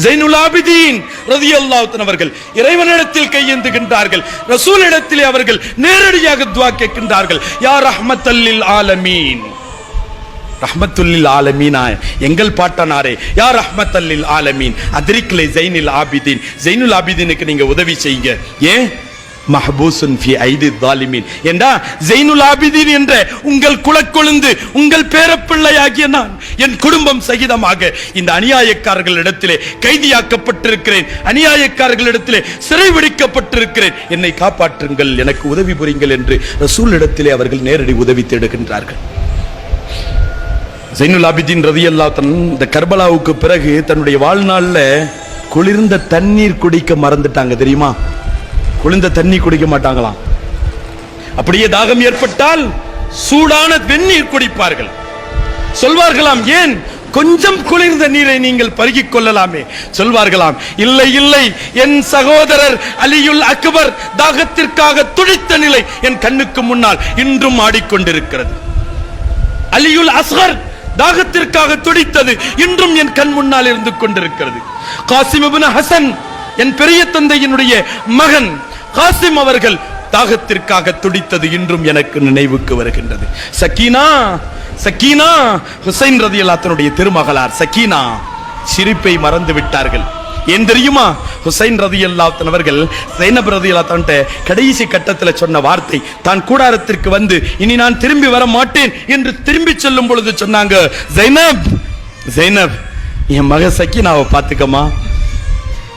ஜைனுல் ஆபிதீன் ரலியல்லாஹு அன்ஹு அவர்கள் இறைவனிடத்தில் கையேந்துகின்றார்கள். ரசூலிடத்திலே அவர்கள் நேரடியாக துஆ கேட்கின்றார்கள். யா ரஹ்மத்தல் லில் ஆலமீன், ரஹ்மத்துல்லில் ஆலமீனா எங்கள் பாட்டனாரே, யா ரஹ்மத்தல் லில் ஆலமீன் அத்ரிக்லே ஜைனுல் ஆபிதீன், ஜைனுல் ஆபிதீனுக்கு நீங்க உதவி செய்யுங்க. ஏன் மஹ்பூசுன் ஃபி ஐதி ஸாலிமீன் என்றா ஜைனுல் ஆபிதீன் என்ற உங்கள் குலக்கொழுந்து, உங்கள் பேரப்பிள்ளையாகிய நான் என் குடும்பம் சகிதமாக இந்த அநியாயக்காரர்களிடத்திலே கைதியாக்கப்பட்டிருக்கிறேன், அநியாயக்காரர்களிடத்திலே சிறைபிடிக்கப்பட்டிருக்கிறேன், என்னை காப்பாற்றுங்கள், எனக்கு உதவி புரியுங்கள் என்று ரசூலிடத்திலே அவர்கள் நேரடி உதவி தேடுகின்றார்கள். ஜைனுல் ஆபிதீன் ரலியல்லாஹு அன்ஹு இந்த கர்பலாவுக்கு பிறகு தன்னுடைய வாழ்நாள்ல குளிர்ந்த தண்ணீர் குடிக்க மறந்துட்டாங்க. தெரியுமா? குளிர்ந்த தண்ணீர் குடிக்க மாட்டாங்களாம். அப்படியே தாகம் ஏற்பட்டால் சூடான வெந்நீர் குடிப்பார்கள். சொல்வார்களாம், ஏன் கொஞ்சம் குளிர்ந்த நீரை நீங்கள் பருகிக் கொள்ளலாமே. சொல்வார்களாம், இல்லை இல்லை, என் சகோதரர் அலியுல் அக்பர் தாகத்திற்காக துடித்த நிலை என் கண்ணுக்கு முன்னால் இன்றும் ஆடிக்கொண்டிருக்கிறது. அலியுல் அஸ்கர் தாகத்திற்காக துடித்தது இன்றும் என் கண் முன்னால் இருந்து கொண்டிருக்கிறது. காசிம் இப்னு ஹசன், என் பெரிய தந்தையினுடைய மகன் காசிம் அவர்கள் தாகத்திற்காக துடித்தது இன்றும் எனக்கு நினைவுக்கு வருகின்றது. சக்கீனா, சக்கீனா ஹுசைன் ரலியல்லாஹு அன்ஹுடைய திருமகளார் சக்கீனா சிரிப்பை மறந்து விட்டார்கள். ஏன் தெரியுமா? ஹுசைன் ரலியல்லாஹு அன்ஹு அவர்கள் ஸைனப் ரலியல்லாஹு அன்ஹா கடைசி கட்டத்தில் சொன்ன வார்த்தை, தான் கூடாரத்திற்கு வந்து இனி நான் திரும்பி வர மாட்டேன் என்று திரும்பி செல்லும் பொழுது சொன்னாங்க, ஸைனப், ஸைனப் என் மக சக்கீனாவை பார்த்துக்கமா,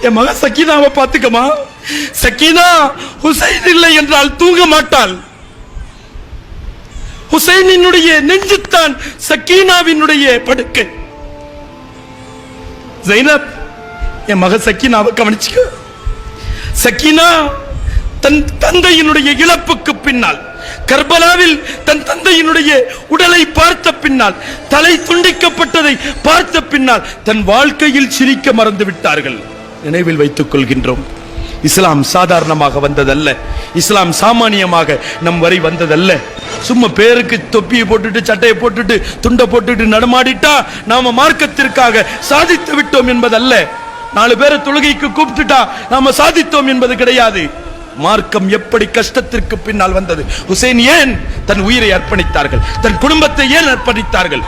என் மக சக்கீனாவை பார்த்துக்கமா. சக்கீனா ஹுசைன் இல்லை என்றால் தூங்க மாட்டாள். ஹுசைனினுடைய நெஞ்சுத்தான் சக்கீனாவினுடைய படுக்கை. ஸைனப் என் மக சக்கீனாவை கவனிச்சுக்க. சக்கீனா தன் தந்தையினுடைய இழப்புக்கு பின்னால், கர்பலாவில் தன் தந்தையினுடைய உடலை பார்த்த பின்னால், தலை துண்டிக்கப்பட்டதை பார்த்த பின்னால் தன் வாழ்க்கையில் சிரிக்க மறந்து விட்டார்கள். நினைவில் வைத்துக் கொள்கின்றோம், இஸ்லாம் சாதாரணமாக வந்ததல்ல, இஸ்லாம் சாமானியமாக நம் வரை வந்ததல்ல. சும்மா பேருக்கு தொப்பியை போட்டுட்டு சட்டையை போட்டுட்டு துண்டை போட்டுட்டு நடமாடிட்டா நாம மார்க்கத்திற்காக சாதித்து விட்டோம் என்பதல்ல. 4 பேரை தொழுகைக்கு கூப்பிட்டுட்டா நாம சாதித்தோம் என்பது கிடையாது. மார்க்கம் எப்படி கஷ்டத்திற்கு பின்னால் வந்தது. ஹுசைன் ஏன் தன் உயிரை அர்ப்பணித்தார்கள், தன் குடும்பத்தை ஏன் அர்ப்பணித்தார்கள்?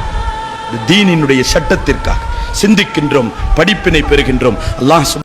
தீனினுடைய சட்டத்திற்காக. சிந்திக்கின்றோம், படிப்பினை பெறுகின்றோம். அல்லாஹ்